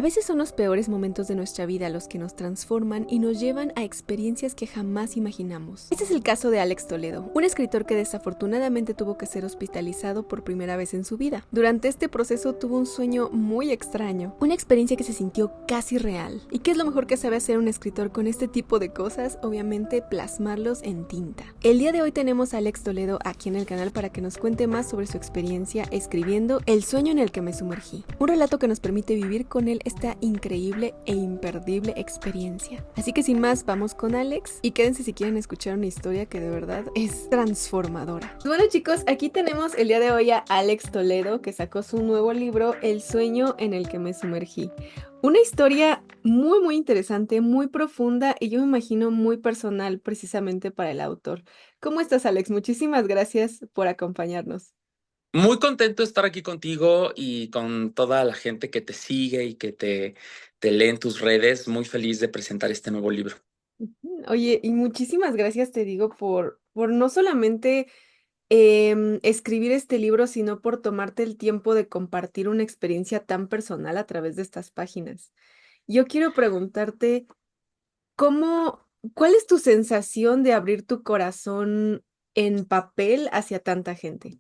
A veces son los peores momentos de nuestra vida los que nos transforman y nos llevan a experiencias que jamás imaginamos. Este es el caso de Alex Toledo, un escritor que desafortunadamente tuvo que ser hospitalizado por primera vez en su vida. Durante este proceso tuvo un sueño muy extraño, una experiencia que se sintió casi real. ¿Y qué es lo mejor que sabe hacer un escritor con este tipo de cosas? Obviamente plasmarlos en tinta. El día de hoy tenemos a Alex Toledo aquí en el canal para que nos cuente más sobre su experiencia escribiendo El sueño en el que me sumergí, un relato que nos permite vivir con él esta increíble e imperdible experiencia. Así que sin más, vamos con Alex y quédense si quieren escuchar una historia que de verdad es transformadora. Bueno chicos, aquí tenemos el día de hoy a Alex Toledo, que sacó su nuevo libro El sueño en el que me sumergí. Una historia muy interesante, muy profunda y yo me imagino muy personal precisamente para el autor. ¿Cómo estás, Alex? Muchísimas gracias por acompañarnos. Muy contento de estar aquí contigo y con toda la gente que te sigue y que te lee en tus redes. Muy feliz de presentar este nuevo libro. Oye, y muchísimas gracias, te digo, por no solamente escribir este libro, sino por tomarte el tiempo de compartir una experiencia tan personal a través de estas páginas. Yo quiero preguntarte, ¿cómo, cuál es tu sensación de abrir tu corazón en papel hacia tanta gente?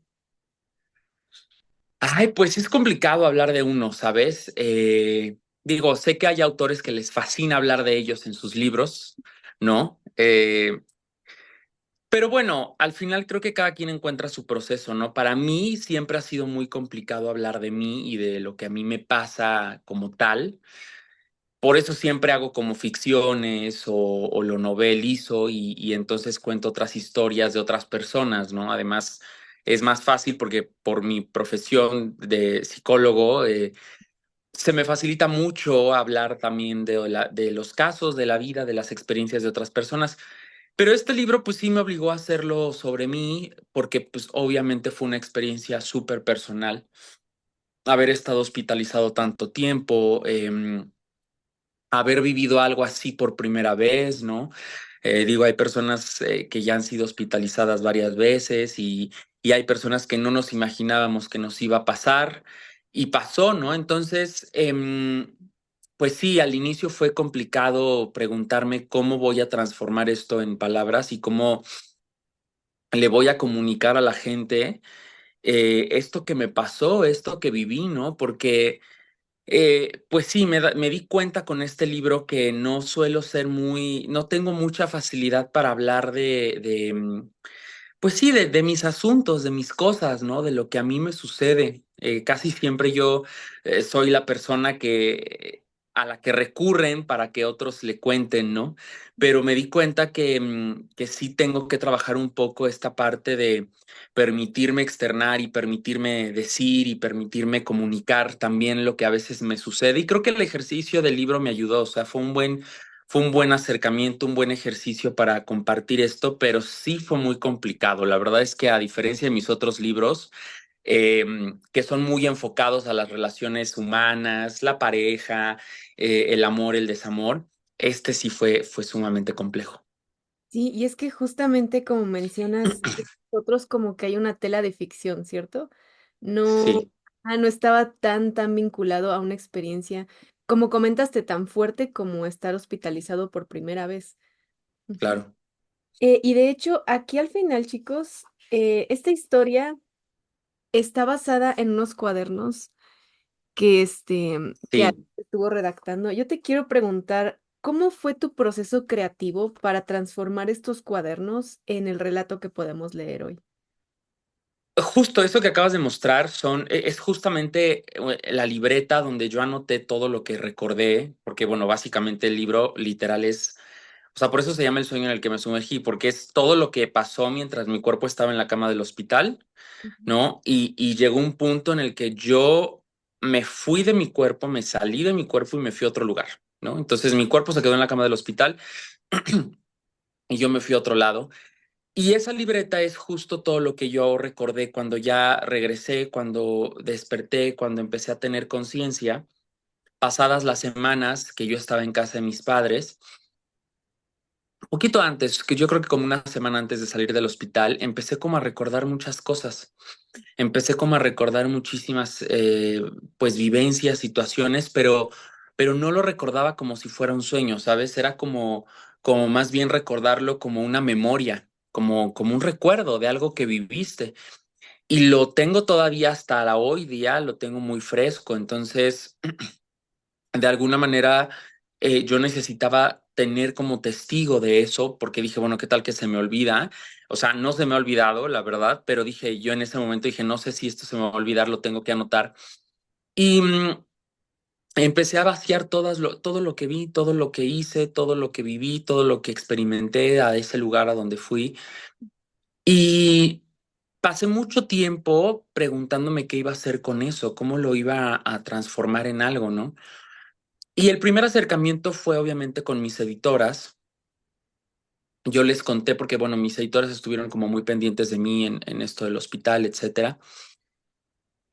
Ay, pues es complicado hablar de uno, ¿sabes? Digo, sé que hay autores que les fascina hablar de ellos en sus libros, ¿no? Pero bueno, al final creo que cada quien encuentra su proceso, ¿no? Para mí siempre ha sido muy complicado hablar de mí y de lo que a mí me pasa como tal. Por eso siempre hago como ficciones o lo novelizo y entonces cuento otras historias de otras personas, ¿no? Además, es más fácil porque por mi profesión de psicólogo, se me facilita mucho hablar también de los casos, de la vida, de las experiencias de otras personas. Pero este libro, pues sí me obligó a hacerlo sobre mí porque, pues obviamente fue una experiencia súper personal. Haber estado hospitalizado tanto tiempo, haber vivido algo así por primera vez, ¿no? Digo, hay personas que ya han sido hospitalizadas varias veces y hay personas que no nos imaginábamos que nos iba a pasar y pasó, ¿no? Entonces, pues sí, al inicio fue complicado preguntarme cómo voy a transformar esto en palabras y cómo le voy a comunicar a la gente esto que me pasó, esto que viví, ¿no? Porque pues sí, me di cuenta con este libro que no suelo ser no tengo mucha facilidad para hablar pues sí, de mis asuntos, de mis cosas, ¿no? De lo que a mí me sucede. Casi siempre yo soy la persona a la que recurren para que otros le cuenten, ¿no? Pero me di cuenta que sí tengo que trabajar un poco esta parte de permitirme externar y permitirme decir y permitirme comunicar también lo que a veces me sucede. Y creo que el ejercicio del libro me ayudó, o sea, fue un buen acercamiento, un buen ejercicio para compartir esto, pero sí fue muy complicado. La verdad es que a diferencia de mis otros libros, eh, que son muy enfocados a las relaciones humanas, la pareja, el amor, el desamor, este sí fue sumamente complejo. Sí, y es que justamente como mencionas, nosotros como que hay una tela de ficción, ¿cierto? No, Sí, no estaba tan vinculado a una experiencia, como comentaste, tan fuerte como estar hospitalizado por primera vez. Ujú. claro. Y de hecho, aquí al final, chicos, esta historia está basada en unos cuadernos que Alex Sí. estuvo redactando. Yo te quiero preguntar, ¿cómo fue tu proceso creativo para transformar estos cuadernos en el relato que podemos leer hoy? Justo eso que acabas de mostrar es justamente la libreta donde yo anoté todo lo que recordé, porque bueno, básicamente el libro literal o sea, por eso se llama El sueño en el que me sumergí, porque es todo lo que pasó mientras mi cuerpo estaba en la cama del hospital, Ujú. ¿no? Y llegó un punto en el que yo me fui de mi cuerpo, me salí de mi cuerpo y me fui a otro lugar, ¿no? Entonces mi cuerpo se quedó en la cama del hospital y yo me fui a otro lado. Y esa libreta es justo todo lo que yo recordé cuando ya regresé, cuando desperté, cuando empecé a tener conciencia, pasadas las semanas que yo estaba en casa de mis padres. Un poquito antes, que yo creo que como una semana antes de salir del hospital, empecé como a recordar muchas cosas. Empecé como a recordar muchísimas, pues, vivencias, situaciones, pero no lo recordaba como si fuera un sueño, ¿sabes? Era como más bien recordarlo como una memoria, como un recuerdo de algo que viviste. Y lo tengo todavía hasta la hoy día, lo tengo muy fresco. Entonces, de alguna manera, yo necesitaba tener como testigo de eso, porque dije, bueno, ¿qué tal que se me olvida? O sea, no se me ha olvidado, la verdad, pero dije, yo en ese momento dije, no sé si esto se me va a olvidar, lo tengo que anotar. Y empecé a vaciar todo lo que vi, todo lo que hice, todo lo que viví, todo lo que experimenté a ese lugar a donde fui. Y pasé mucho tiempo preguntándome qué iba a hacer con eso, cómo lo iba a transformar en algo, ¿no? Y el primer acercamiento fue obviamente con mis editoras. Yo les conté porque, bueno, mis editoras estuvieron como muy pendientes de mí en esto del hospital, etcétera.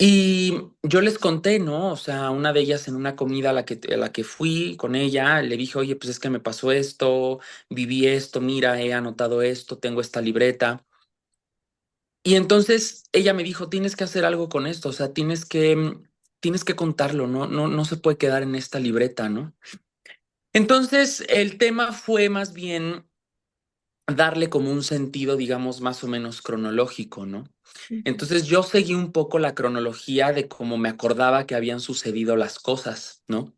Y yo les conté, ¿no? O sea, una de ellas en una comida a la que fui con ella, le dije, oye, pues es que me pasó esto, viví esto, mira, he anotado esto, tengo esta libreta. Y entonces ella me dijo, tienes que hacer algo con esto, o sea, tienes que contarlo, no se puede quedar en esta libreta, ¿no? Entonces el tema fue más bien darle como un sentido, digamos, más o menos cronológico, ¿no? Ujú, Entonces yo seguí un poco la cronología de cómo me acordaba que habían sucedido las cosas, ¿no?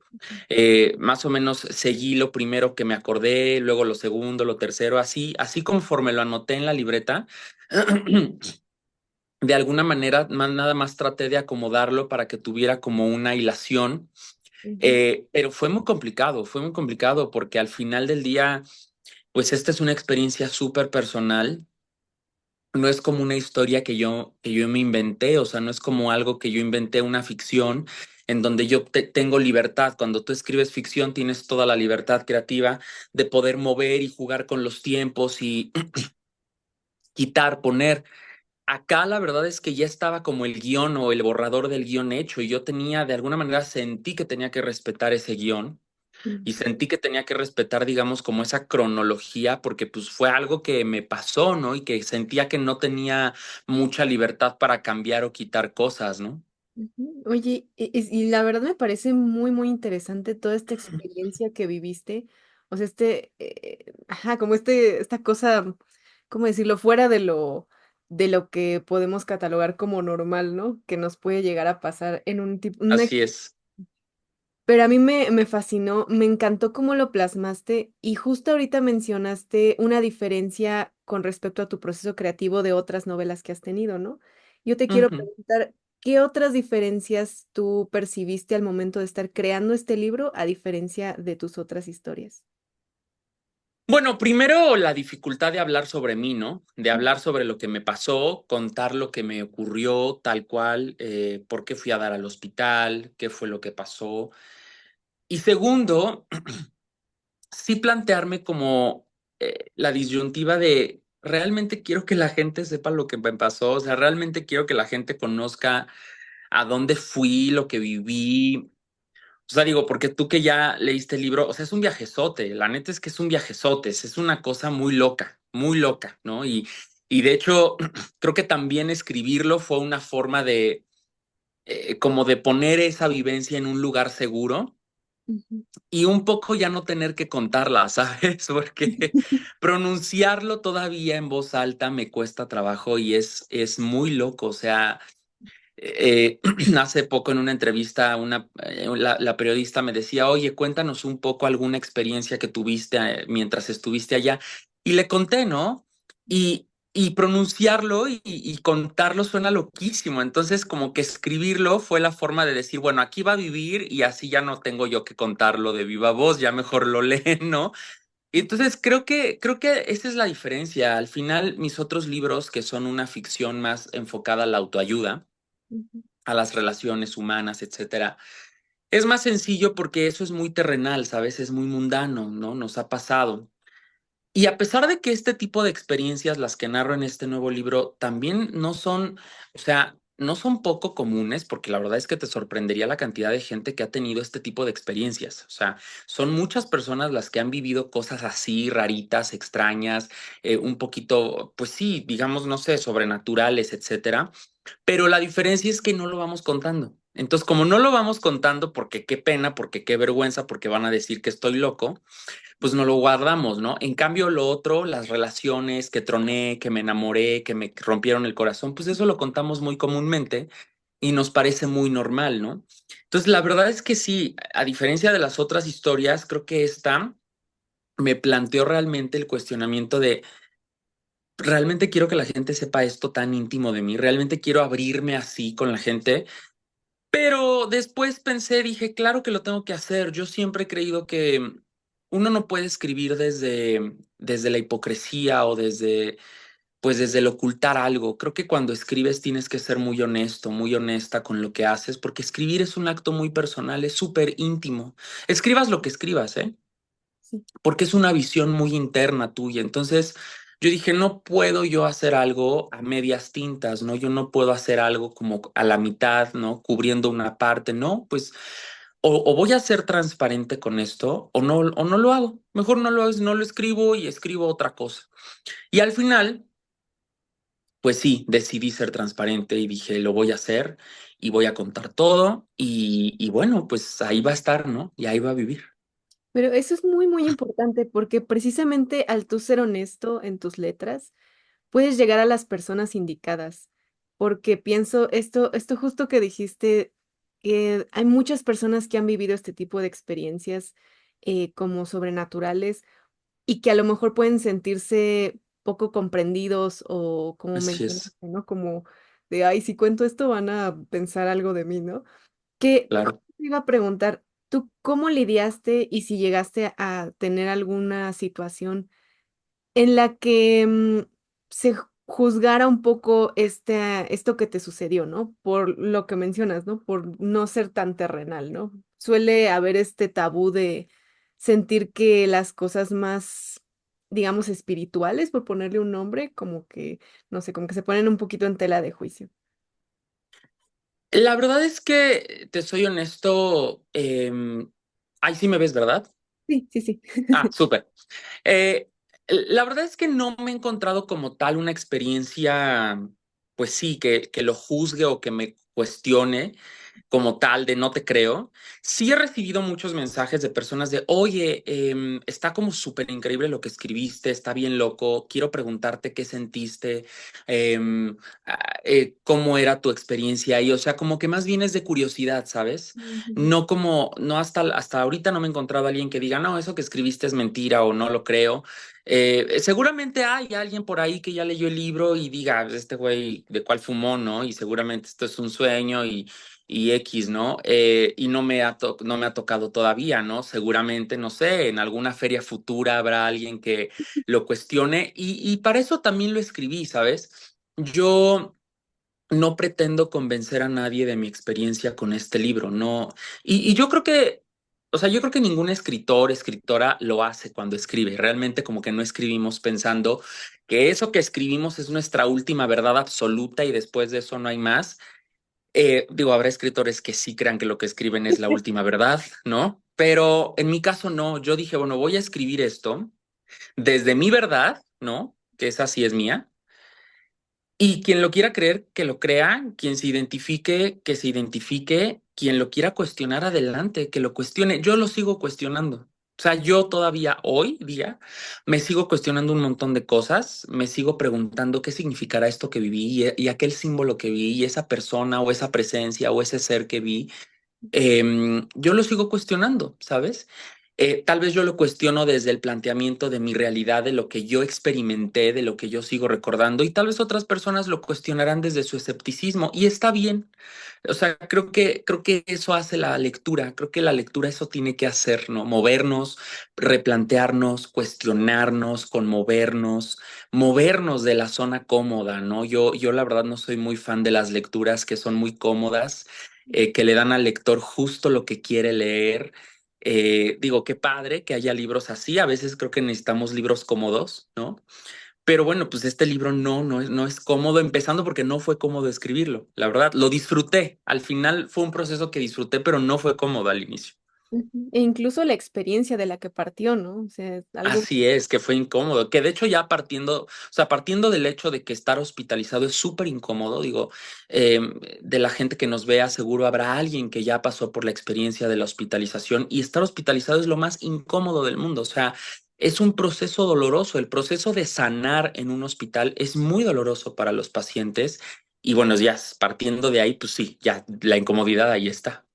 Más o menos seguí lo primero que me acordé, luego lo segundo, lo tercero, así conforme lo anoté en la libreta. De alguna manera, nada más traté de acomodarlo para que tuviera como una hilación, ujú, pero fue muy complicado porque al final del día, pues esta es una experiencia súper personal. No es como una historia que yo me inventé, o sea, no es como algo que yo inventé, una ficción en donde yo tengo libertad. Cuando tú escribes ficción, tienes toda la libertad creativa de poder mover y jugar con los tiempos y quitar, poner. Acá la verdad es que ya estaba como el guión o el borrador del guión hecho y yo tenía, de alguna manera sentí que tenía que respetar ese guión y ujú, sentí que tenía que respetar, digamos, como esa cronología porque pues fue algo que me pasó, ¿no? Y que sentía que no tenía mucha libertad para cambiar o quitar cosas, ¿no? ujú. Oye, y la verdad me parece muy, muy interesante toda esta experiencia que viviste. O sea, ajá, como esta cosa, ¿cómo decirlo? Fuera de lo que podemos catalogar como normal, ¿no? Que nos puede llegar a pasar en un tipo, Así es. pero a mí me fascinó, me encantó cómo lo plasmaste y justo ahorita mencionaste una diferencia con respecto a tu proceso creativo de otras novelas que has tenido, ¿no? Yo te quiero Ujú. preguntar, ¿qué otras diferencias tú percibiste al momento de estar creando este libro a diferencia de tus otras historias? Bueno, primero la dificultad de hablar sobre mí, ¿no? De hablar sobre lo que me pasó, contar lo que me ocurrió tal cual, por qué fui a dar al hospital, qué fue lo que pasó. Y segundo, sí plantearme como la disyuntiva de realmente quiero que la gente sepa lo que me pasó, o sea, realmente quiero que la gente conozca a dónde fui, lo que viví. O sea, digo, porque tú que ya leíste el libro, o sea, es un viajezote, la neta es que es un viajezote, es una cosa muy loca, ¿no? Y de hecho, creo que también escribirlo fue una forma de, como de poner esa vivencia en un lugar seguro Ujú. y un poco ya no tener que contarla, ¿sabes? Porque pronunciarlo todavía en voz alta me cuesta trabajo y es muy loco. O sea, hace poco en una entrevista, la periodista me decía, oye, cuéntanos un poco alguna experiencia que tuviste mientras estuviste allá. Y le conté, ¿no? Y pronunciarlo y contarlo suena loquísimo. Entonces, como que escribirlo fue la forma de decir, bueno, aquí va a vivir y así ya no tengo yo que contarlo de viva voz, ya mejor lo leen, ¿no? Y entonces creo que esa es la diferencia. Al final, mis otros libros, que son una ficción más enfocada a la autoayuda, Ujú, a las relaciones humanas, etcétera. Es más sencillo porque eso es muy terrenal, ¿sabes? Es muy mundano, ¿no? Nos ha pasado. Y a pesar de que este tipo de experiencias, las que narro en este nuevo libro, también no son, o sea, no son poco comunes, porque la verdad es que te sorprendería la cantidad de gente que ha tenido este tipo de experiencias. O sea, son muchas personas las que han vivido cosas así, raritas, extrañas, un poquito, pues sí, digamos, no sé, sobrenaturales, etcétera. Pero la diferencia es que no lo vamos contando. Entonces, como no lo vamos contando porque qué pena, porque qué vergüenza, porque van a decir que estoy loco, pues no lo guardamos, ¿no? En cambio, lo otro, las relaciones, que troné, que me enamoré, que me rompieron el corazón, pues eso lo contamos muy comúnmente y nos parece muy normal, ¿no? Entonces, la verdad es que sí, a diferencia de las otras historias, creo que esta me planteó realmente el cuestionamiento de, realmente quiero que la gente sepa esto tan íntimo de mí, realmente quiero abrirme así con la gente, pero después pensé, dije, claro que lo tengo que hacer. Yo siempre he creído que uno no puede escribir desde la hipocresía o pues desde el ocultar algo. Creo que cuando escribes tienes que ser muy honesto, muy honesta con lo que haces, porque escribir es un acto muy personal, es súper íntimo. Escribas lo que escribas, ¿eh? Sí. Porque es una visión muy interna tuya. Entonces, yo dije, no puedo yo hacer algo a medias tintas, ¿no? Yo no puedo hacer algo como a la mitad, ¿no? Cubriendo una parte, ¿no? Pues o voy a ser transparente con esto o no lo hago. Mejor no lo, no lo escribo y escribo otra cosa. Y al final, pues sí, decidí ser transparente y dije, lo voy a hacer y voy a contar todo y bueno, pues ahí va a estar, ¿no? Y ahí va a vivir. Pero eso es muy, muy importante porque precisamente al tú ser honesto en tus letras, puedes llegar a las personas indicadas. Porque pienso esto justo que dijiste, que hay muchas personas que han vivido este tipo de experiencias como sobrenaturales y que a lo mejor pueden sentirse poco comprendidos o como Así es, mencionaste, ¿no? Como de, ay, si cuento esto van a pensar algo de mí, ¿no? Que claro. te iba a preguntar, ¿tú cómo lidiaste y si llegaste a tener alguna situación en la que se juzgara un poco esto que te sucedió, ¿no? Por lo que mencionas, ¿no? Por no ser tan terrenal, ¿no? Suele haber este tabú de sentir que las cosas más, digamos, espirituales, por ponerle un nombre, como que, no sé, como que se ponen un poquito en tela de juicio. La verdad es que, te soy honesto, ahí sí me ves, ¿verdad? Sí, sí, sí. Ah, súper. Eh, la verdad es que no me he encontrado como tal una experiencia, pues sí, que lo juzgue o que me cuestione como tal de no te creo. Sí he recibido muchos mensajes de personas de, oye, está como súper increíble lo que escribiste, está bien loco, quiero preguntarte qué sentiste, em, cómo era tu experiencia ahí, o sea, como que más bien es de curiosidad, ¿sabes? Ujú. No como, no hasta ahorita no me he encontrado a alguien que diga, no, eso que escribiste es mentira o no lo creo. Seguramente hay alguien por ahí que ya leyó el libro y diga, este güey, ¿de cuál fumó, no? Y seguramente esto es un sueño y X, ¿no? Y no me ha tocado todavía, ¿no? Seguramente, no sé, en alguna feria futura habrá alguien que lo cuestione y para eso también lo escribí, ¿sabes? Yo no pretendo convencer a nadie de mi experiencia con este libro, no. Y yo creo que, o sea, yo creo que ningún escritor, escritora lo hace cuando escribe. Realmente como que no escribimos pensando que eso que escribimos es nuestra última verdad absoluta y después de eso no hay más. Digo, habrá escritores que sí crean que lo que escriben es la última verdad, ¿no? Pero en mi caso no, yo dije, bueno, voy a escribir esto desde mi verdad, ¿no? Que esa sí es mía y quien lo quiera creer, que lo crea, quien se identifique, que se identifique, quien lo quiera cuestionar, adelante, que lo cuestione. Yo lo sigo cuestionando. O sea, yo todavía hoy día me sigo cuestionando un montón de cosas, me sigo preguntando qué significará esto que viví y aquel símbolo que vi y esa persona o esa presencia o ese ser que vi. Yo lo sigo cuestionando, ¿sabes? Tal vez yo lo cuestiono desde el planteamiento de mi realidad, de lo que yo experimenté, de lo que yo sigo recordando, y tal vez otras personas lo cuestionarán desde su escepticismo, y está bien. O sea, creo que eso hace la lectura, creo que la lectura eso tiene que hacer, ¿no? Movernos, replantearnos, cuestionarnos, conmovernos, movernos de la zona cómoda, ¿no? Yo la verdad no soy muy fan de las lecturas que son muy cómodas que le dan al lector justo lo que quiere leer. Digo, qué padre que haya libros así. A veces creo que necesitamos libros cómodos, ¿no? Pero bueno, pues este libro no es cómodo, empezando porque no fue cómodo escribirlo. La verdad, lo disfruté. Al final fue un proceso que disfruté, pero no fue cómodo al inicio. Ujú. E incluso la experiencia de la que partió, ¿no? O sea, algo. Así es, que fue incómodo, que de hecho ya partiendo, o sea, partiendo del hecho de que estar hospitalizado es súper incómodo, digo, de la gente que nos vea, seguro habrá alguien que ya pasó por la experiencia de la hospitalización y estar hospitalizado es lo más incómodo del mundo, o sea, es un proceso doloroso, el proceso de sanar en un hospital es muy doloroso para los pacientes y bueno, ya partiendo de ahí, pues sí, ya la incomodidad ahí está.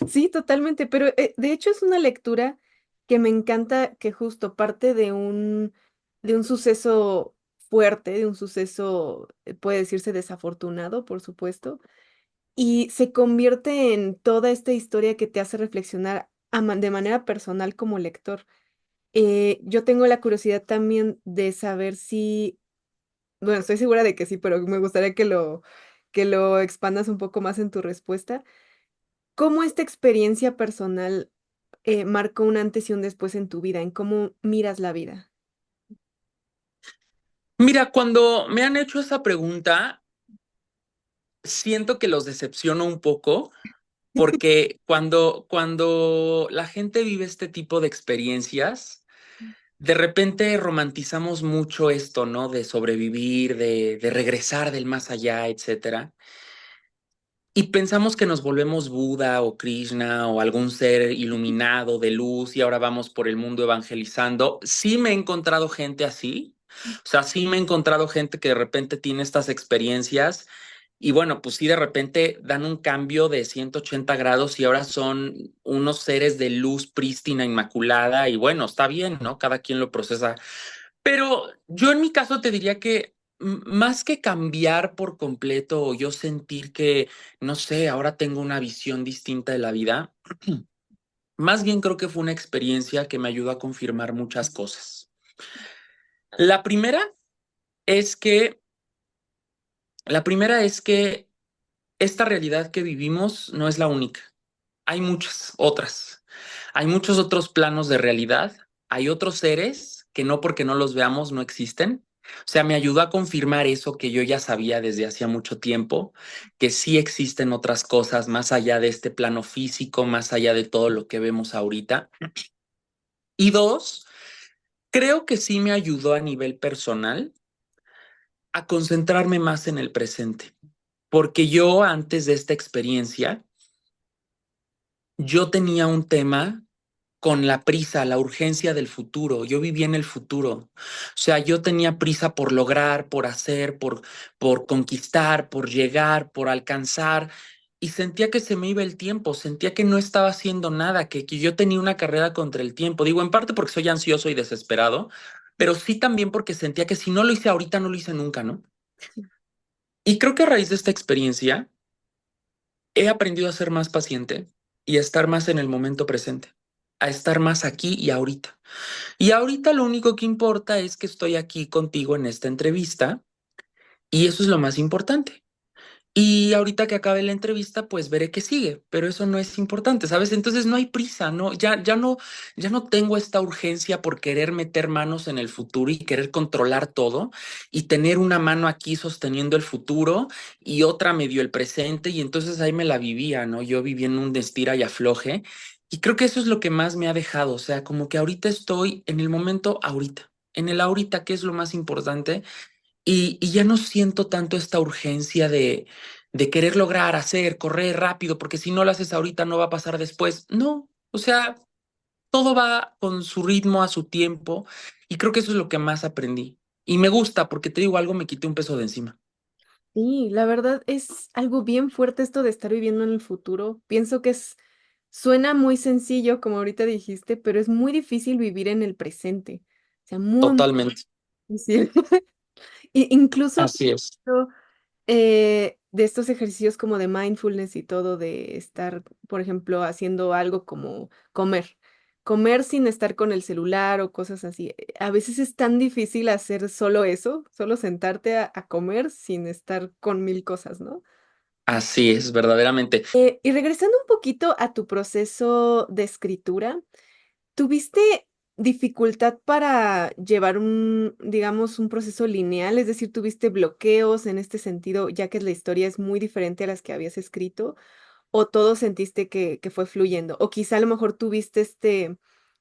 Sí, totalmente, pero, de hecho, es una lectura que me encanta, que justo parte de un suceso fuerte, de un suceso, puede decirse desafortunado, por supuesto, y se convierte en toda esta historia que te hace reflexionar de manera personal como lector. Yo tengo la curiosidad también de saber si, bueno, estoy segura de que sí, pero me gustaría que lo expandas un poco más en tu respuesta. ¿Cómo esta experiencia personal, marcó un antes y un después en tu vida, en cómo miras la vida? Mira, cuando me han hecho esa pregunta, siento que los decepciono un poco porque cuando la gente vive este tipo de experiencias, de repente romantizamos mucho esto, ¿no? De sobrevivir, de regresar del más allá, etcétera. Y pensamos que nos volvemos Buda o Krishna o algún ser iluminado de luz y ahora vamos por el mundo evangelizando. Sí me he encontrado gente así, o sea, sí me he encontrado gente que de repente tiene estas experiencias y bueno, pues sí, de repente dan un cambio de 180 grados y ahora son unos seres de luz prístina, inmaculada y bueno, está bien, ¿no? Cada quien lo procesa. Pero yo en mi caso te diría que más que cambiar por completo o yo sentir que, no sé, ahora tengo una visión distinta de la vida, más bien creo que fue una experiencia que me ayudó a confirmar muchas cosas. La primera es que, la primera es que esta realidad que vivimos no es la única. Hay muchas otras. Hay muchos otros planos de realidad. Hay otros seres que no porque no los veamos no existen. O sea, me ayudó a confirmar eso que yo ya sabía desde hacía mucho tiempo, que sí existen otras cosas más allá de este plano físico, más allá de todo lo que vemos ahorita. Y dos, creo que sí me ayudó a nivel personal a concentrarme más en el presente, porque yo antes de esta experiencia, yo tenía un tema con la prisa, la urgencia del futuro. Yo vivía en el futuro. O sea, yo tenía prisa por lograr, por hacer, por conquistar, por llegar, por alcanzar. Y sentía que se me iba el tiempo, sentía que no estaba haciendo nada, que yo tenía una carrera contra el tiempo. Digo, en parte porque soy ansioso y desesperado, pero sí también porque sentía que si no lo hice ahorita, no lo hice nunca, ¿no? Sí. Y creo que a raíz de esta experiencia he aprendido a ser más paciente y a estar más en el momento presente, a estar más aquí y ahorita. Y ahorita lo único que importa es que estoy aquí contigo en esta entrevista y eso es lo más importante. Y ahorita que acabe la entrevista, pues veré qué sigue, pero eso no es importante, ¿sabes? Entonces no hay prisa, no, ya no tengo esta urgencia por querer meter manos en el futuro y querer controlar todo y tener una mano aquí sosteniendo el futuro y otra medio el presente y entonces ahí me la vivía, ¿no? Yo vivía en un estira y afloje y creo que eso es lo que más me ha dejado, o sea, como que ahorita estoy en el momento ahorita, en el ahorita, que es lo más importante y ya no siento tanto esta urgencia de querer lograr, hacer, correr rápido, porque si no lo haces ahorita no va a pasar después. No, o sea, todo va con su ritmo, a su tiempo, y creo que eso es lo que más aprendí. Y me gusta, porque te digo algo, me quité un peso de encima. Sí, la verdad es algo bien fuerte esto de estar viviendo en el futuro. Pienso que suena muy sencillo, como ahorita dijiste, pero es muy difícil vivir en el presente. O sea, muy, muy Totalmente. difícil. Incluso Así es. de estos ejercicios como de mindfulness y todo, de estar, por ejemplo, haciendo algo como comer. Comer sin estar con el celular o cosas así. A veces es tan difícil hacer solo eso, solo sentarte a comer sin estar con mil cosas, ¿no? Así es, verdaderamente. Y regresando un poquito a tu proceso de escritura, ¿tuviste dificultad para llevar digamos, un proceso lineal? Es decir, ¿tuviste bloqueos en este sentido, ya que la historia es muy diferente a las que habías escrito? o todo sentiste que fue fluyendo, o quizá a lo mejor tuviste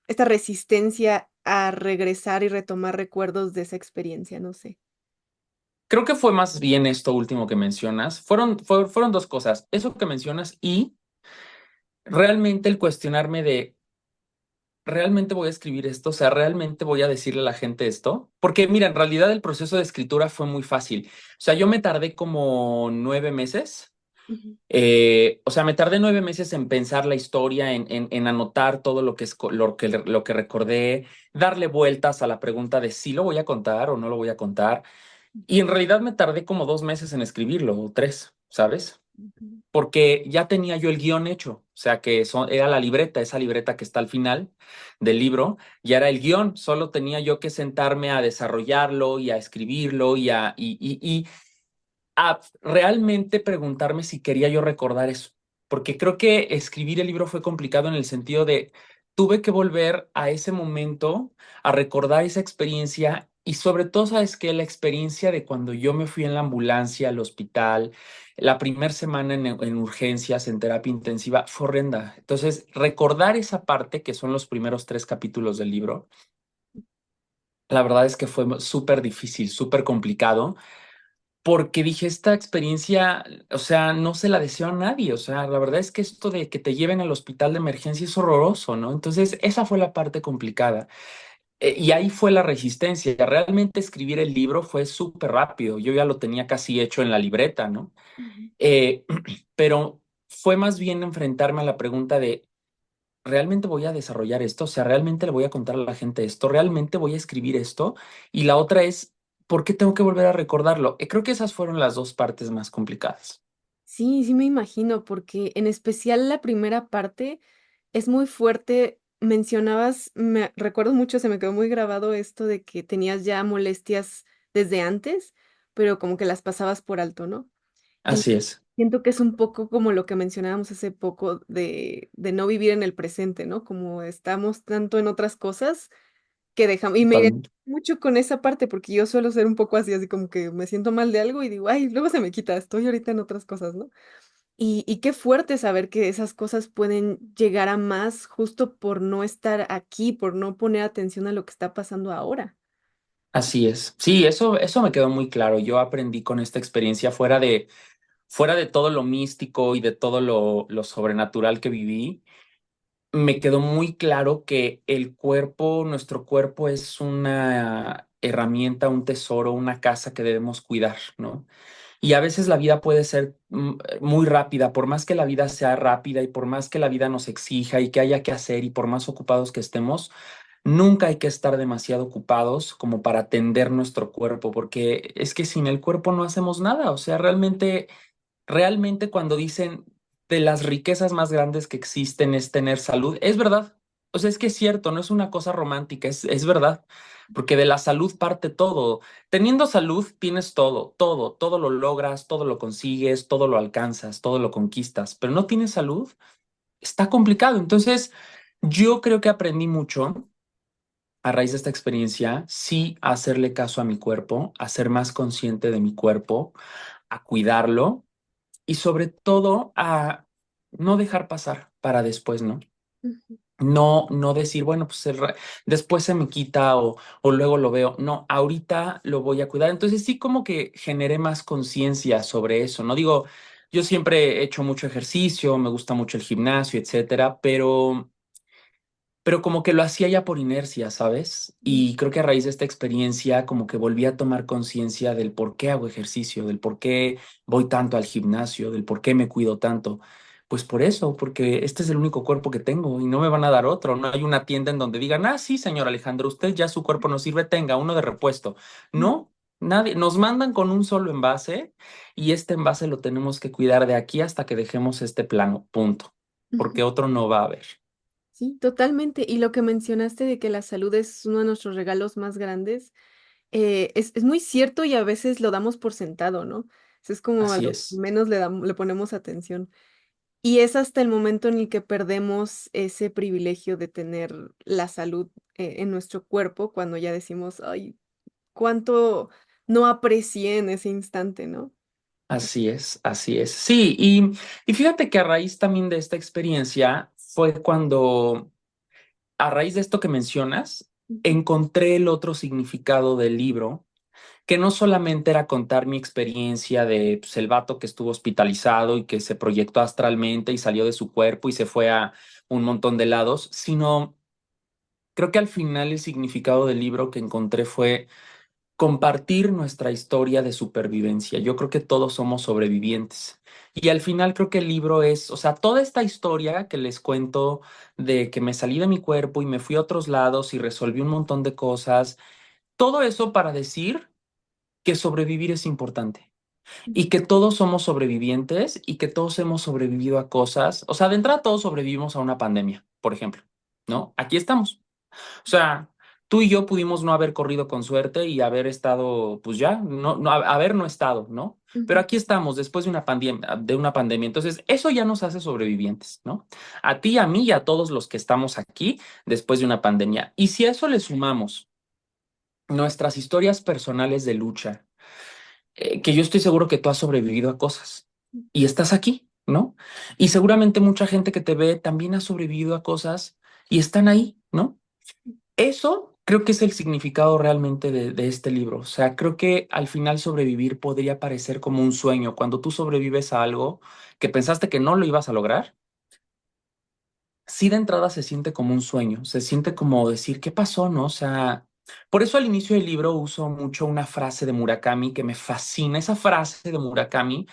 esta resistencia a regresar y retomar recuerdos de esa experiencia, no sé. Creo que fue más bien esto último que mencionas. Fueron dos cosas, eso que mencionas y realmente el cuestionarme de, ¿realmente voy a escribir esto? O sea, ¿realmente voy a decirle a la gente esto? Porque mira, en realidad el proceso de escritura fue muy fácil. O sea, yo me tardé como 9 meses. Ujú, O sea, me tardé 9 meses en pensar la historia, en anotar todo lo que, lo que recordé, darle vueltas a la pregunta de si lo voy a contar o no lo voy a contar. Y en realidad me tardé como 2 meses en escribirlo, o 3, ¿sabes? ujú. Porque ya tenía yo el guión hecho, o sea que era la libreta, esa libreta que está al final del libro, ya era el guión, solo tenía yo que sentarme a desarrollarlo y a escribirlo y a realmente preguntarme si quería yo recordar eso, porque creo que escribir el libro fue complicado en el sentido de tuve que volver a ese momento, a recordar esa experiencia y sobre todo, sabes que la experiencia de cuando yo me fui en la ambulancia al hospital, la primera semana en urgencias, en terapia intensiva, fue horrenda. Entonces, recordar esa parte, que son los primeros 3 capítulos del libro, la verdad es que fue súper difícil, súper complicado porque dije, esta experiencia, o sea, no se la deseo a nadie, o sea, la verdad es que esto de que te lleven al hospital de emergencia es horroroso, ¿no? Entonces, esa fue la parte complicada. Y ahí fue la resistencia. Realmente escribir el libro fue súper rápido, yo ya lo tenía casi hecho en la libreta, ¿no? Ujú. Eh, pero fue más bien enfrentarme a la pregunta de, ¿realmente voy a desarrollar esto? O sea, ¿realmente le voy a contar a la gente esto? ¿Realmente voy a escribir esto? Y la otra es, ¿por qué tengo que volver a recordarlo? Creo que esas fueron las dos partes más complicadas. Sí, sí me imagino, porque en especial la primera parte es muy fuerte. Mencionabas, me recuerdo mucho, se me quedó muy grabado esto de que tenías ya molestias desde antes, pero como que las pasabas por alto, ¿no? Y Así es, siento que es un poco como lo que mencionábamos hace poco de no vivir en el presente, ¿no? Como estamos tanto en otras cosas que dejamos, y me identifico totalmente. mucho con esa parte, porque yo suelo ser un poco así, así como que me siento mal de algo y digo, ay, luego se me quita, estoy ahorita en otras cosas, ¿no? Y qué fuerte saber que esas cosas pueden llegar a más justo por no estar aquí, por no poner atención a lo que está pasando ahora. Así es. Sí, eso me quedó muy claro. Yo aprendí con esta experiencia fuera de todo lo místico y de todo lo sobrenatural que viví. Me quedó muy claro que el cuerpo, nuestro cuerpo es una herramienta, un tesoro, una casa que debemos cuidar, ¿no? Y a veces la vida puede ser muy rápida, por más que la vida sea rápida y por más que la vida nos exija y que haya que hacer y por más ocupados que estemos, nunca hay que estar demasiado ocupados como para atender nuestro cuerpo, porque es que sin el cuerpo no hacemos nada, o sea, realmente cuando dicen de las riquezas más grandes que existen es tener salud, es verdad. O sea, es que es cierto, no es una cosa romántica, es verdad, porque de la salud parte todo. Teniendo salud tienes todo lo logras, todo lo consigues, todo lo alcanzas, todo lo conquistas, pero no tienes salud, está complicado. Entonces, yo creo que aprendí mucho a raíz de esta experiencia, sí a hacerle caso a mi cuerpo, a ser más consciente de mi cuerpo, a cuidarlo y sobre todo a no dejar pasar para después, ¿no? Ujú, No decir, bueno, pues después se me quita o luego lo veo. No, ahorita lo voy a cuidar. Entonces sí como que generé más conciencia sobre eso. No digo, yo siempre he hecho mucho ejercicio, me gusta mucho el gimnasio, etcétera, pero como que lo hacía ya por inercia, ¿sabes? ujú, Y creo que a raíz de esta experiencia como que volví a tomar conciencia del por qué hago ejercicio, del por qué voy tanto al gimnasio, del por qué me cuido tanto. Pues por eso, porque este es el único cuerpo que tengo y no me van a dar otro. No hay una tienda en donde digan, ah, sí, señor Alejandro, usted ya su cuerpo no sirve, tenga uno de repuesto. No, nadie. Nos mandan con un solo envase y este envase lo tenemos que cuidar de aquí hasta que dejemos este plano, punto. ujú. Porque otro no va a haber. Sí, totalmente. Y lo que mencionaste de que la salud es uno de nuestros regalos más grandes, es muy cierto y a veces lo damos por sentado, ¿no? Es como a Así lo que es. menos le ponemos atención. Y es hasta el momento en el que perdemos ese privilegio de tener la salud, en nuestro cuerpo, cuando ya decimos, ay, cuánto no aprecié en ese instante, ¿no? así es, así es. Sí, y fíjate que a raíz también de esta experiencia fue cuando, a raíz de esto que mencionas, Ujú. encontré el otro significado del libro, que no solamente era contar mi experiencia de pues, el vato que estuvo hospitalizado y que se proyectó astralmente y salió de su cuerpo y se fue a un montón de lados, sino creo que al final el significado del libro que encontré fue compartir nuestra historia de supervivencia. Yo creo que todos somos sobrevivientes. Y al final creo que el libro es, o sea, toda esta historia que les cuento de que me salí de mi cuerpo y me fui a otros lados y resolví un montón de cosas, todo eso para decir que sobrevivir es importante y que todos somos sobrevivientes y que todos hemos sobrevivido a cosas. O sea, de entrada todos sobrevivimos a una pandemia, por ejemplo, ¿no? Aquí estamos. O sea, tú y yo pudimos no haber corrido con suerte y haber estado, pues ya, haber no estado, ¿no? Pero Ujú. aquí estamos después de una pandemia, de una pandemia. Entonces, eso ya nos hace sobrevivientes, ¿no? A ti, a mí y a todos los que estamos aquí después de una pandemia. Y si a eso le sumamos nuestras historias personales de lucha, que yo estoy seguro que tú has sobrevivido a cosas y estás aquí, ¿no? Y seguramente mucha gente que te ve también ha sobrevivido a cosas y están ahí, ¿no? Eso creo que es el significado realmente de este libro. O sea, creo que al final sobrevivir podría parecer como un sueño. Cuando tú sobrevives a algo que pensaste que no lo ibas a lograr, sí de entrada se siente como un sueño, se siente como decir, ¿qué pasó, no? O sea, por eso al inicio del libro uso mucho una frase de Murakami que me fascina. Esa frase de Murakami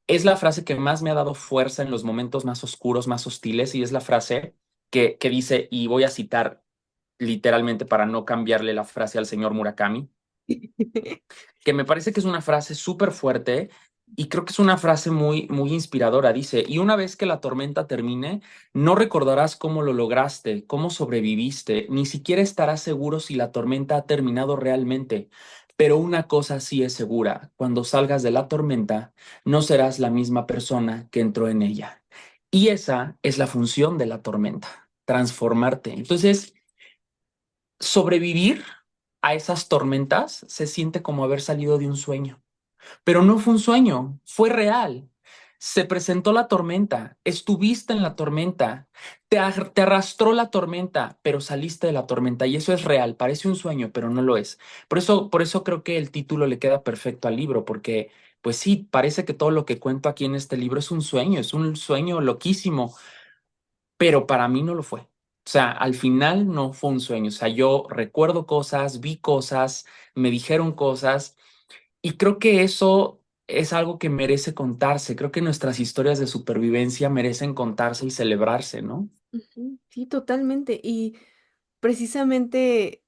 es la frase que más me ha dado fuerza en los momentos más oscuros, más hostiles, y es la frase que dice, y voy a citar literalmente para no cambiarle la frase al señor Murakami, que me parece que es una frase súper fuerte y creo que es una frase muy, muy inspiradora. Dice, y una vez que la tormenta termine, no recordarás cómo lo lograste, cómo sobreviviste, ni siquiera estarás seguro si la tormenta ha terminado realmente. Pero una cosa sí es segura, cuando salgas de la tormenta, no serás la misma persona que entró en ella. Y esa es la función de la tormenta, transformarte. Entonces, sobrevivir a esas tormentas se siente como haber salido de un sueño, pero no fue un sueño, fue real. Se presentó la tormenta, estuviste en la tormenta, te arrastró la tormenta, pero saliste de la tormenta y eso es real, parece un sueño, pero no lo es. Por eso creo que el título le queda perfecto al libro, porque pues sí, parece que todo lo que cuento aquí en este libro es un sueño loquísimo, pero para mí no lo fue. O sea, al final no fue un sueño. O sea, yo recuerdo cosas, vi cosas, me dijeron cosas y creo que eso es algo que merece contarse. Creo que nuestras historias de supervivencia merecen contarse y celebrarse, ¿no? Ujú. Sí, totalmente. Y precisamente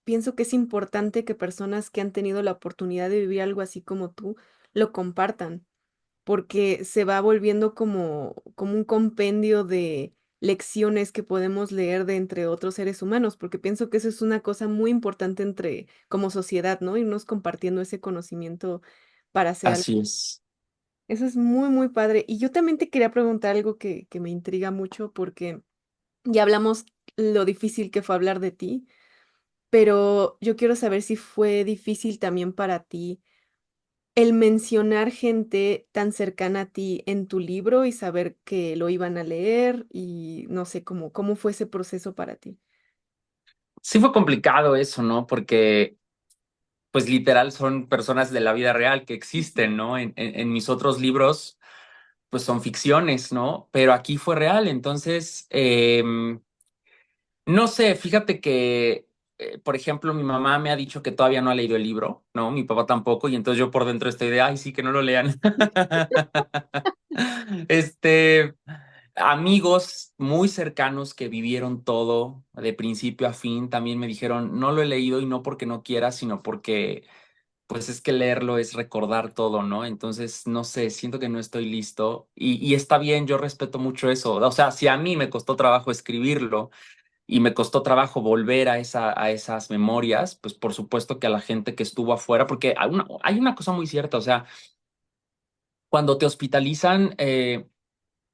pienso que es importante que personas que han tenido la oportunidad de vivir algo así como tú lo compartan, porque se va volviendo como un compendio de lecciones que podemos leer de entre otros seres humanos, porque pienso que eso es una cosa muy importante entre como sociedad, ¿no? Irnos compartiendo ese conocimiento para hacer algo. Así es. Eso es muy, muy padre. Y yo también te quería preguntar algo que me intriga mucho, porque ya hablamos lo difícil que fue hablar de ti, pero yo quiero saber si fue difícil también para ti el mencionar gente tan cercana a ti en tu libro y saber que lo iban a leer y no sé cómo fue ese proceso para ti. Sí fue complicado eso, ¿no? Porque pues literal son personas de la vida real que Ujú. existen, ¿no? En mis otros libros pues son ficciones, ¿no? Pero aquí fue real. Entonces, no sé, fíjate que, por ejemplo, mi mamá me ha dicho que todavía no ha leído el libro, ¿no? Mi papá tampoco, y entonces yo por dentro estoy de, ay, sí, que no lo lean. Este, amigos muy cercanos que vivieron todo de principio a fin también me dijeron, no lo he leído y no porque no quiera, sino porque, pues es que leerlo es recordar todo, ¿no? Entonces, no sé, siento que no estoy listo y está bien, yo respeto mucho eso. O sea, si a mí me costó trabajo escribirlo, y me costó trabajo volver a esas memorias, pues por supuesto que a la gente que estuvo afuera, porque hay una cosa muy cierta, o sea, cuando te hospitalizan,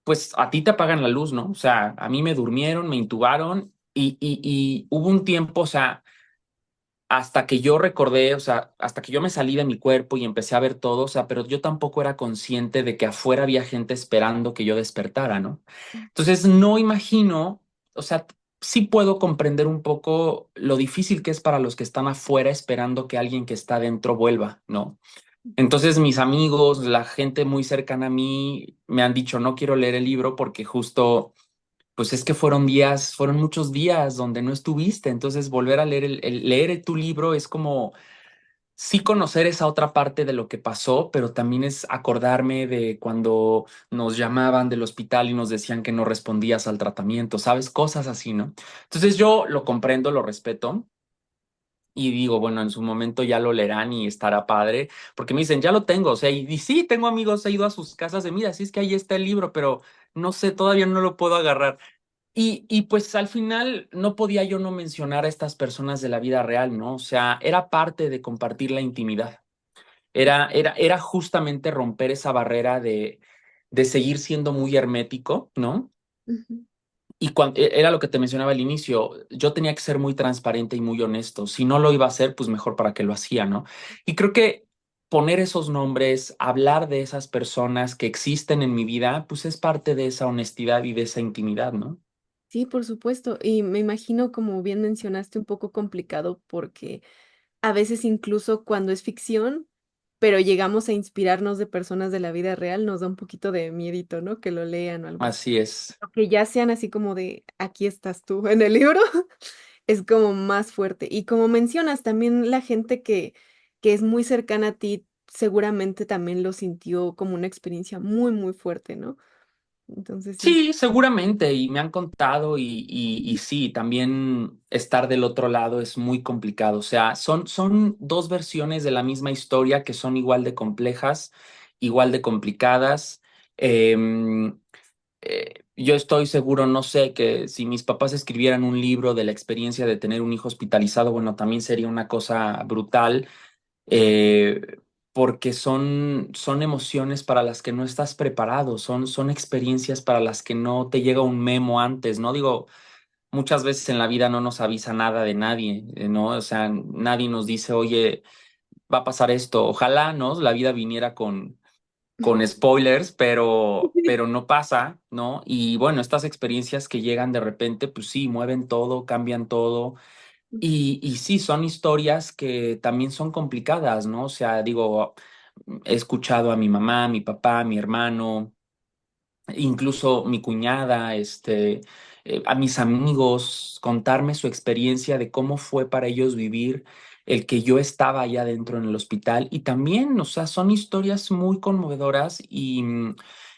pues a ti te apagan la luz, ¿no? O sea, a mí me durmieron, me intubaron y hubo un tiempo, o sea, hasta que yo recordé, o sea, hasta que yo me salí de mi cuerpo y empecé a ver todo, o sea, pero yo tampoco era consciente de que afuera había gente esperando que yo despertara, ¿no? Entonces, no imagino, o sea, sí puedo comprender un poco lo difícil que es para los que están afuera esperando que alguien que está dentro vuelva, ¿no? Entonces, mis amigos, la gente muy cercana a mí me han dicho, no quiero leer el libro porque justo pues es que fueron muchos días donde no estuviste, entonces volver a leer leer tu libro es como sí conocer esa otra parte de lo que pasó, pero también es acordarme de cuando nos llamaban del hospital y nos decían que no respondías al tratamiento, ¿sabes? Cosas así, ¿no? Entonces yo lo comprendo, lo respeto. Y digo, bueno, en su momento ya lo leerán y estará padre, porque me dicen, ya lo tengo, o sea, y sí, tengo amigos, he ido a sus casas de, mira, sí es que ahí está el libro, pero no sé, todavía no lo puedo agarrar. Y pues al final no podía yo no mencionar a estas personas de la vida real, ¿no? O sea, era parte de compartir la intimidad. Era justamente romper esa barrera de seguir siendo muy hermético, ¿no? Ujú. Y cuando, era lo que te mencionaba al inicio, yo tenía que ser muy transparente y muy honesto. Si no lo iba a hacer, pues mejor para qué lo hacía, ¿no? Y creo que poner esos nombres, hablar de esas personas que existen en mi vida, pues es parte de esa honestidad y de esa intimidad, ¿no? Sí, por supuesto. Y me imagino, como bien mencionaste, un poco complicado porque a veces incluso cuando es ficción, pero llegamos a inspirarnos de personas de la vida real, nos da un poquito de miedito, ¿no? Que lo lean o algo así. Así es. O que ya sean así como de, aquí estás tú en el libro, es como más fuerte. Y como mencionas, también la gente que es muy cercana a ti seguramente también lo sintió como una experiencia muy, muy fuerte, ¿no? Entonces sí. Sí, seguramente, y me han contado, y sí, también estar del otro lado es muy complicado. O sea, son dos versiones de la misma historia que son igual de complejas, igual de complicadas. Em, yo estoy seguro, no sé, que si mis papás escribieran un libro de la experiencia de tener un hijo hospitalizado, bueno, también sería una cosa brutal, eh, porque son emociones para las que no estás preparado, son experiencias para las que no te llega un memo antes, ¿no? Digo, muchas veces en la vida no nos avisa nada de nadie, ¿no? O sea, nadie nos dice, oye, va a pasar esto. Ojalá, ¿no? La vida viniera con spoilers, pero no pasa, ¿no? Y bueno, estas experiencias que llegan de repente, pues sí, mueven todo, cambian todo. Y sí, son historias que también son complicadas, ¿no? O sea, digo, he escuchado a mi mamá, a mi papá, a mi hermano, incluso mi cuñada, a mis amigos, contarme su experiencia de cómo fue para ellos vivir el que yo estaba allá adentro en el hospital. Y también, o sea, son historias muy conmovedoras y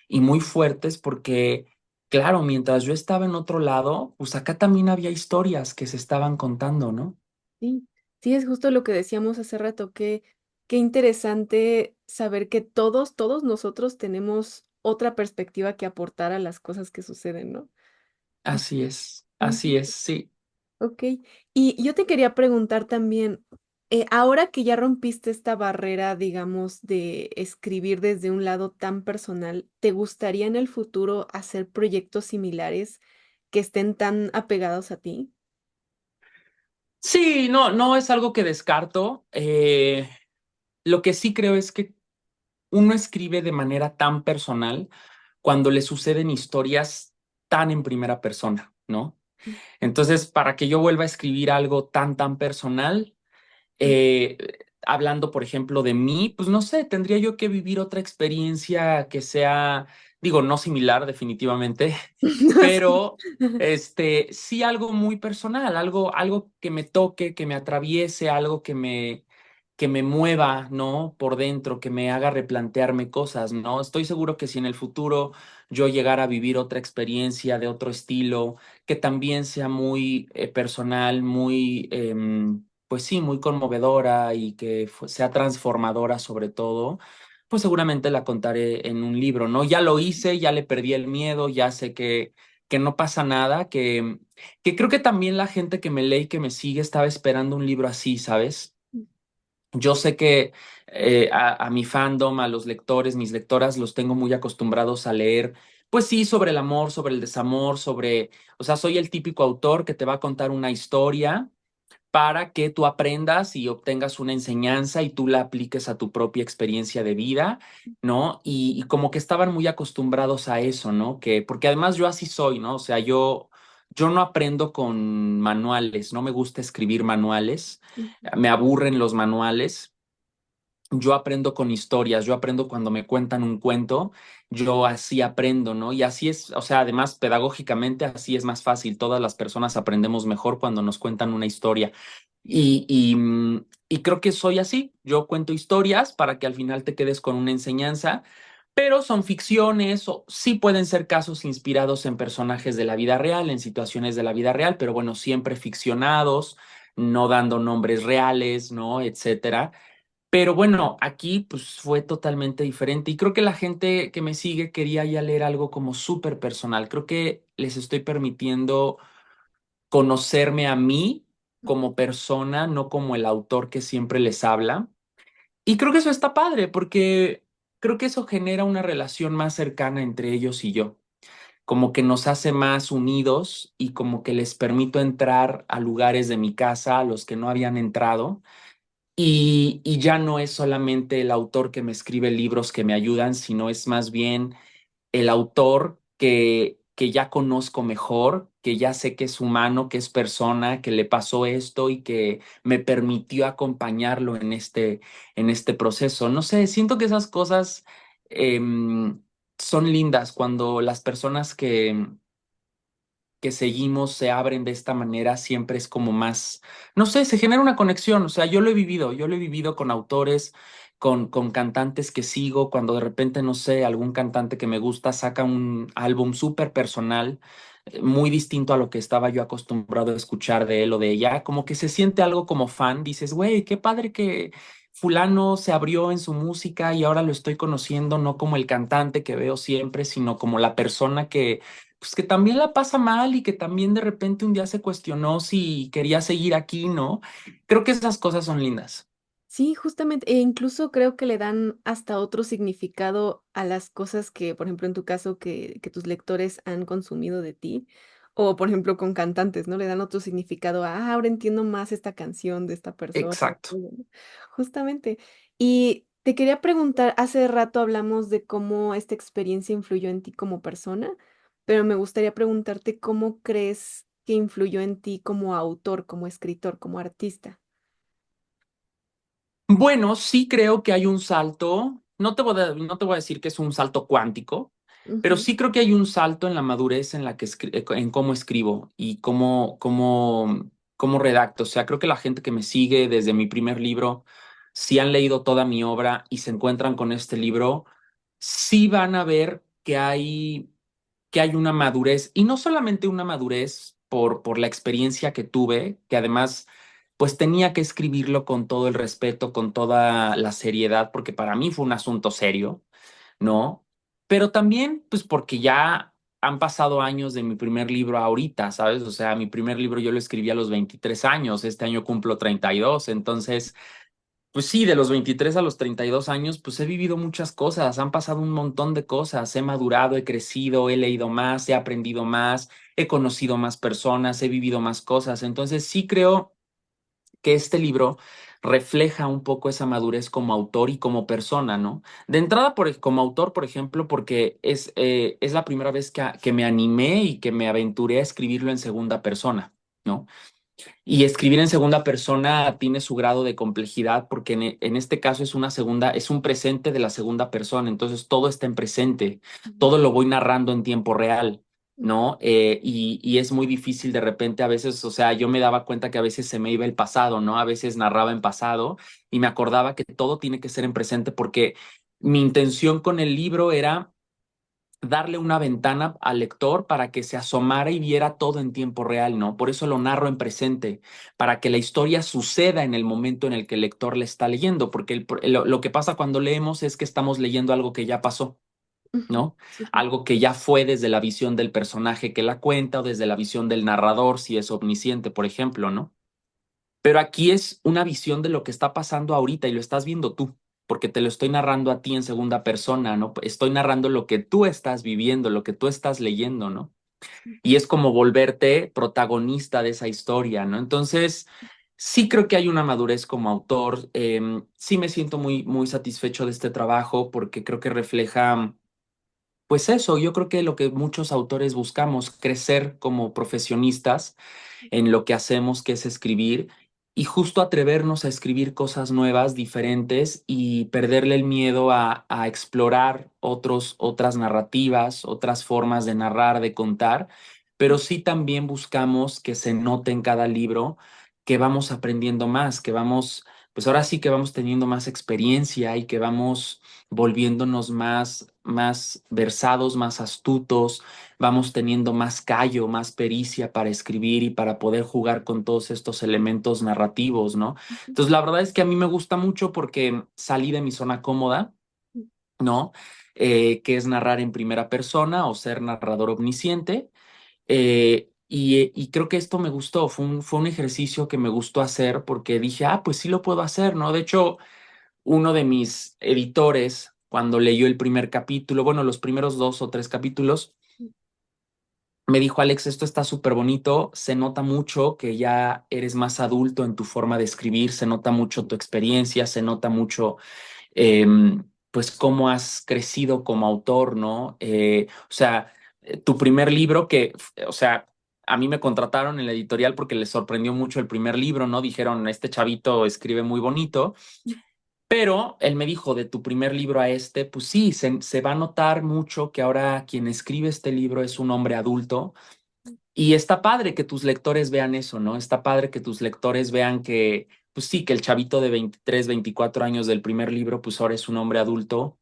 muy fuertes porque, claro, mientras yo estaba en otro lado, pues acá también había historias que se estaban contando, ¿no? Sí, sí, es justo lo que decíamos hace rato, que qué interesante saber que todos nosotros tenemos otra perspectiva que aportar a las cosas que suceden, ¿no? Así es, sí. Ok, y yo te quería preguntar también, ahora que ya rompiste esta barrera, digamos, de escribir desde un lado tan personal, ¿te gustaría en el futuro hacer proyectos similares que estén tan apegados a ti? Sí, no, no es algo que descarto. Lo que sí creo es que uno escribe de manera tan personal cuando le suceden historias tan en primera persona, ¿no? Entonces, para que yo vuelva a escribir algo tan personal, eh, hablando, por ejemplo, de mí, pues no sé, tendría yo que vivir otra experiencia que sea, digo, no similar definitivamente, Sí. pero sí algo muy personal, algo que me toque, que me atraviese, algo que me mueva, ¿no? Por dentro, que me haga replantearme cosas, ¿no? Estoy seguro que si en el futuro yo llegara a vivir otra experiencia de otro estilo, que también sea muy personal, muy, pues sí, muy conmovedora y que sea transformadora sobre todo, pues seguramente la contaré en un libro, ¿no? Ya lo hice, ya le perdí el miedo, ya sé que no pasa nada, que creo que también la gente que me lee y que me sigue estaba esperando un libro así, ¿sabes? Yo sé que a mi fandom, a los lectores, mis lectoras, los tengo muy acostumbrados a leer, pues sí, sobre el amor, sobre el desamor, o sea, soy el típico autor que te va a contar una historia, para que tú aprendas y obtengas una enseñanza y tú la apliques a tu propia experiencia de vida, ¿no? Y como que estaban muy acostumbrados a eso, ¿no? Que, porque además yo así soy, ¿no? O sea, yo no aprendo con manuales, no me gusta escribir manuales, Ujú. me aburren los manuales. Yo aprendo con historias, yo aprendo cuando me cuentan un cuento, yo así aprendo, ¿no? Y así es, o sea, además pedagógicamente así es más fácil, todas las personas aprendemos mejor cuando nos cuentan una historia. Y creo que soy así, yo cuento historias para que al final te quedes con una enseñanza, pero son ficciones, o sí pueden ser casos inspirados en personajes de la vida real, en situaciones de la vida real, pero bueno, siempre ficcionados, no dando nombres reales, ¿no? Etcétera. Pero bueno, aquí pues fue totalmente diferente y creo que la gente que me sigue quería ya leer algo como súper personal. Creo que les estoy permitiendo conocerme a mí como persona, no como el autor que siempre les habla. Y creo que eso está padre porque creo que eso genera una relación más cercana entre ellos y yo, como que nos hace más unidos y como que les permito entrar a lugares de mi casa a los que no habían entrado y ya no es solamente el autor que me escribe libros que me ayudan, sino es más bien el autor que ya conozco mejor, que ya sé que es humano, que es persona, que le pasó esto y que me permitió acompañarlo en este proceso. No sé, siento que esas cosas son lindas cuando las personas que seguimos se abren de esta manera, siempre es como más, no sé, se genera una conexión, o sea, yo lo he vivido con autores, con cantantes que sigo, cuando de repente, no sé, algún cantante que me gusta saca un álbum súper personal, muy distinto a lo que estaba yo acostumbrado a escuchar de él o de ella, como que se siente algo como fan, dices, güey, qué padre que fulano se abrió en su música y ahora lo estoy conociendo no como el cantante que veo siempre, sino como la persona que pues que también la pasa mal y que también de repente un día se cuestionó si quería seguir aquí, ¿no? Creo que esas cosas son lindas. Sí, justamente, e incluso creo que le dan hasta otro significado a las cosas que, por ejemplo, en tu caso, que tus lectores han consumido de ti, o por ejemplo con cantantes, ¿no? Le dan otro significado a, ahora entiendo más esta canción de esta persona. Exacto. ¿No? Justamente. Y te quería preguntar, hace rato hablamos de cómo esta experiencia influyó en ti como persona, pero me gustaría preguntarte cómo crees que influyó en ti como autor, como escritor, como artista. Bueno, sí creo que hay un salto, no te voy a decir que es un salto cuántico, pero Ujú, sí creo que hay un salto en la madurez en la que en cómo escribo y cómo redacto. O sea, creo que la gente que me sigue desde mi primer libro, si han leído toda mi obra y se encuentran con este libro, sí van a ver que hay una madurez, y no solamente una madurez por la experiencia que tuve, que además, pues tenía que escribirlo con todo el respeto, con toda la seriedad, porque para mí fue un asunto serio, ¿no? Pero también, pues porque ya han pasado años de mi primer libro a ahorita, ¿sabes? O sea, mi primer libro yo lo escribí a los 23 años, este año cumplo 32, entonces pues sí, de los 23 a los 32 años, pues he vivido muchas cosas, han pasado un montón de cosas, he madurado, he crecido, he leído más, he aprendido más, he conocido más personas, he vivido más cosas. Entonces sí creo que este libro refleja un poco esa madurez como autor y como persona, ¿no? De entrada, como autor, por ejemplo, porque es la primera vez que me animé y que me aventuré a escribirlo en segunda persona, ¿no? Y escribir en segunda persona tiene su grado de complejidad porque en este caso es una segunda, es un presente de la segunda persona, entonces todo está en presente, todo lo voy narrando en tiempo real, ¿no? Y es muy difícil de repente a veces, o sea, yo me daba cuenta que a veces se me iba el pasado, ¿no? A veces narraba en pasado y me acordaba que todo tiene que ser en presente porque mi intención con el libro era darle una ventana al lector para que se asomara y viera todo en tiempo real, ¿no? Por eso lo narro en presente, para que la historia suceda en el momento en el que el lector le está leyendo, porque lo que pasa cuando leemos es que estamos leyendo algo que ya pasó, ujú, ¿no? sí, sí. Algo que ya fue desde la visión del personaje que la cuenta o desde la visión del narrador, si es omnisciente, por ejemplo, ¿no? Pero aquí es una visión de lo que está pasando ahorita y lo estás viendo tú, porque te lo estoy narrando a ti en segunda persona, ¿no? Estoy narrando lo que tú estás viviendo, lo que tú estás leyendo, ¿no? Y es como volverte protagonista de esa historia, ¿no? Entonces, Sí creo que hay una madurez como autor. Sí me siento muy, muy satisfecho de este trabajo porque creo que refleja, pues eso, yo creo que lo que muchos autores buscamos, crecer como profesionistas en lo que hacemos, que es escribir, y justo atrevernos a escribir cosas nuevas, diferentes, y perderle el miedo a explorar otras narrativas, otras formas de narrar, de contar, pero sí también buscamos que se note en cada libro que vamos aprendiendo más, que vamos, pues ahora sí que vamos teniendo más experiencia y que vamos volviéndonos más versados, más astutos, vamos teniendo más callo, más pericia para escribir y para poder jugar con todos estos elementos narrativos, ¿no? Entonces, la verdad es que a mí me gusta mucho porque salí de mi zona cómoda, ¿no? Que es narrar en primera persona o ser narrador omnisciente. Y creo que esto me gustó, fue un ejercicio que me gustó hacer porque dije, pues sí lo puedo hacer, ¿no? De hecho, uno de mis editores, cuando leyó el primer capítulo, bueno, los primeros 2 o 3 capítulos, me dijo, Alex, esto está súper bonito, se nota mucho que ya eres más adulto en tu forma de escribir, se nota mucho tu experiencia, se nota mucho, pues, cómo has crecido como autor, ¿no? O sea, tu primer libro o sea, a mí me contrataron en la editorial porque les sorprendió mucho el primer libro, ¿no? Dijeron, este chavito escribe muy bonito. Pero él me dijo, de tu primer libro a este, pues sí, se va a notar mucho que ahora quien escribe este libro es un hombre adulto y está padre que tus lectores vean eso, ¿no? Está padre que tus lectores vean que, pues sí, que el chavito de 23, 24 años del primer libro, pues ahora es un hombre adulto,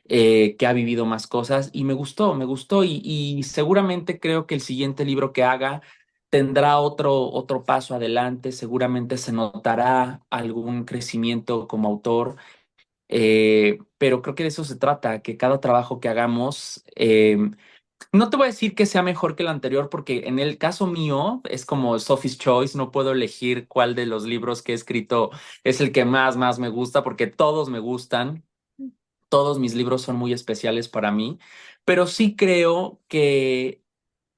que ha vivido más cosas y me gustó y seguramente creo que el siguiente libro que haga tendrá otro paso adelante, seguramente se notará algún crecimiento como autor, pero creo que de eso se trata, que cada trabajo que hagamos, no te voy a decir que sea mejor que el anterior, porque en el caso mío es como Sophie's Choice, no puedo elegir cuál de los libros que he escrito es el que más me gusta, porque todos me gustan, todos mis libros son muy especiales para mí, pero sí creo que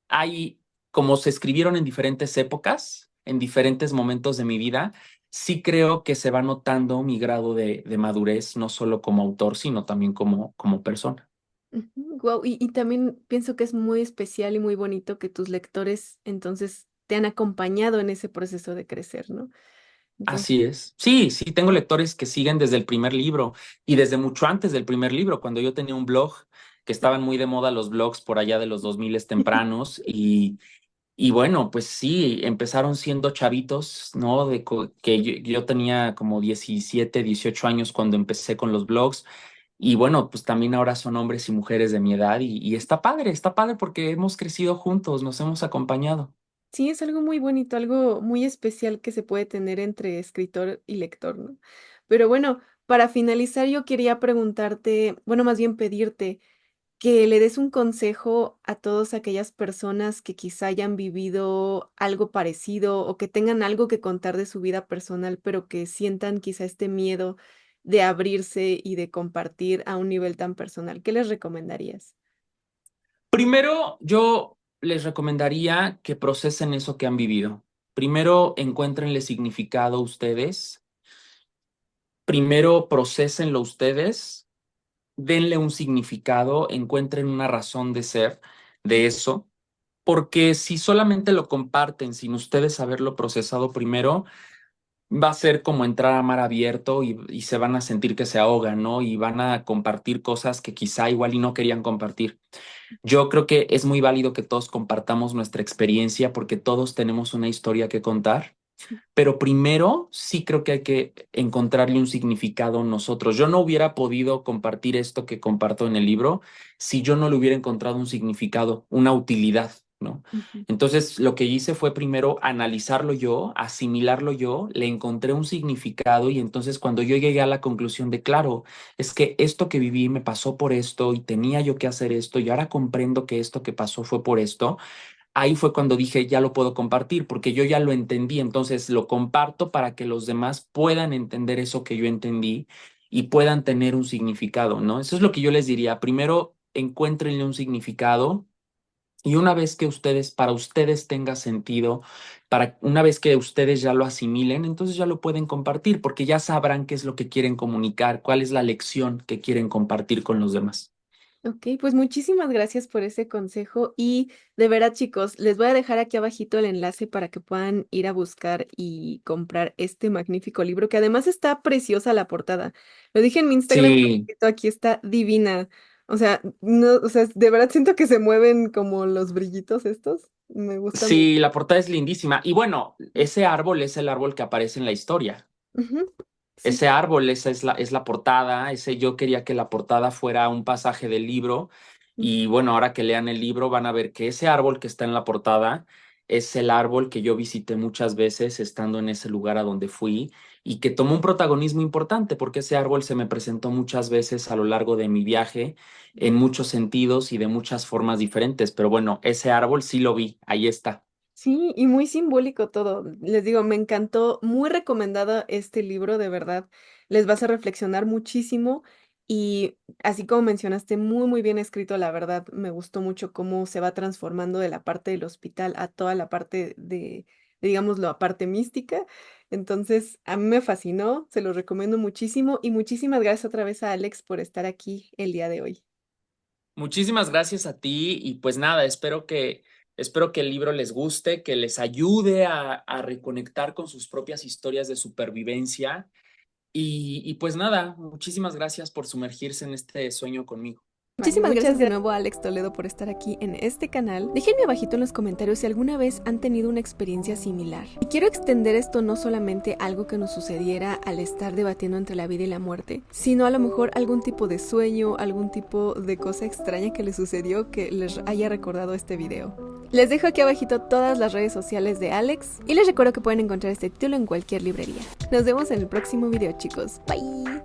hay, como se escribieron en diferentes épocas, en diferentes momentos de mi vida, sí creo que se va notando mi grado de madurez, no solo como autor, sino también como persona. Wow, y también pienso que es muy especial y muy bonito que tus lectores entonces te han acompañado en ese proceso de crecer, ¿no? Entonces, Así es. Sí, sí, tengo lectores que siguen desde el primer libro y desde mucho antes del primer libro, cuando yo tenía un blog, que estaban muy de moda los blogs por allá de los 2000 tempranos y bueno, pues sí, empezaron siendo chavitos, ¿no? Que yo tenía como 17, 18 años cuando empecé con los blogs y bueno, pues también ahora son hombres y mujeres de mi edad y está padre porque hemos crecido juntos, nos hemos acompañado. sí, es algo muy bonito, algo muy especial que se puede tener entre escritor y lector, ¿no? Pero bueno, para finalizar, yo quería preguntarte, bueno, más bien pedirte que le des un consejo a todas aquellas personas que quizá hayan vivido algo parecido o que tengan algo que contar de su vida personal, pero que sientan quizá este miedo de abrirse y de compartir a un nivel tan personal. ¿Qué les recomendarías? Primero, yo les recomendaría que procesen eso que han vivido. Primero, encuéntrenle significado a ustedes. Primero, procesenlo ustedes. Denle un significado, encuentren una razón de ser de eso. Porque si solamente lo comparten sin ustedes haberlo procesado primero, va a ser como entrar a mar abierto y se van a sentir que se ahogan, ¿no? Y van a compartir cosas que quizá igual y no querían compartir. Yo creo que es muy válido que todos compartamos nuestra experiencia porque todos tenemos una historia que contar, pero primero sí creo que hay que encontrarle un significado nosotros. Yo no hubiera podido compartir esto que comparto en el libro si yo no le hubiera encontrado un significado, una utilidad, ¿no? Ujú, Entonces, lo que hice fue primero analizarlo yo, asimilarlo yo, le encontré un significado y entonces cuando yo llegué a la conclusión de, claro, es que esto que viví me pasó por esto y tenía yo que hacer esto y ahora comprendo que esto que pasó fue por esto, ahí fue cuando dije, ya lo puedo compartir, porque yo ya lo entendí, entonces lo comparto para que los demás puedan entender eso que yo entendí y puedan tener un significado, ¿no? Eso es lo que yo les diría. Primero, encuéntrenle un significado Y una vez que para ustedes tenga sentido, una vez que ustedes ya lo asimilen, entonces ya lo pueden compartir, porque ya sabrán qué es lo que quieren comunicar, cuál es la lección que quieren compartir con los demás. Ok, pues muchísimas gracias por ese consejo y de verdad chicos, les voy a dejar aquí abajito el enlace para que puedan ir a buscar y comprar este magnífico libro, que además está preciosa la portada. Lo dije en mi Instagram, Sí, aquí está divina. O sea, no, o sea, de verdad siento que se mueven como los brillitos estos. Me gusta mucho. sí, la portada es lindísima. Y bueno, ese árbol es el árbol que aparece en la historia. Ujú. Sí. Ese árbol, esa es la portada, yo quería que la portada fuera un pasaje del libro y bueno, ahora que lean el libro van a ver que ese árbol que está en la portada es el árbol que yo visité muchas veces estando en ese lugar a donde fui y que tomó un protagonismo importante porque ese árbol se me presentó muchas veces a lo largo de mi viaje en muchos sentidos y de muchas formas diferentes, pero bueno, ese árbol sí lo vi, ahí está. Sí, y muy simbólico todo. Les digo, me encantó, muy recomendado este libro, de verdad. Les vas a reflexionar muchísimo y así como mencionaste, muy, muy bien escrito, la verdad. Me gustó mucho cómo se va transformando de la parte del hospital a toda la parte digámoslo, a parte mística. Entonces, a mí me fascinó, se lo recomiendo muchísimo y muchísimas gracias otra vez a Alex por estar aquí el día de hoy. Muchísimas gracias a ti y pues nada, espero que el libro les guste, que les ayude a reconectar con sus propias historias de supervivencia y pues nada, muchísimas gracias por sumergirse en este sueño conmigo. Vale, muchísimas gracias de nuevo a Alex Toledo por estar aquí en este canal. Déjenme abajito en los comentarios si alguna vez han tenido una experiencia similar. Y quiero extender esto no solamente a algo que nos sucediera al estar debatiendo entre la vida y la muerte, sino a lo mejor algún tipo de sueño, algún tipo de cosa extraña que les sucedió que les haya recordado este video. Les dejo aquí abajito todas las redes sociales de Alex y les recuerdo que pueden encontrar este título en cualquier librería. Nos vemos en el próximo video, chicos. Bye.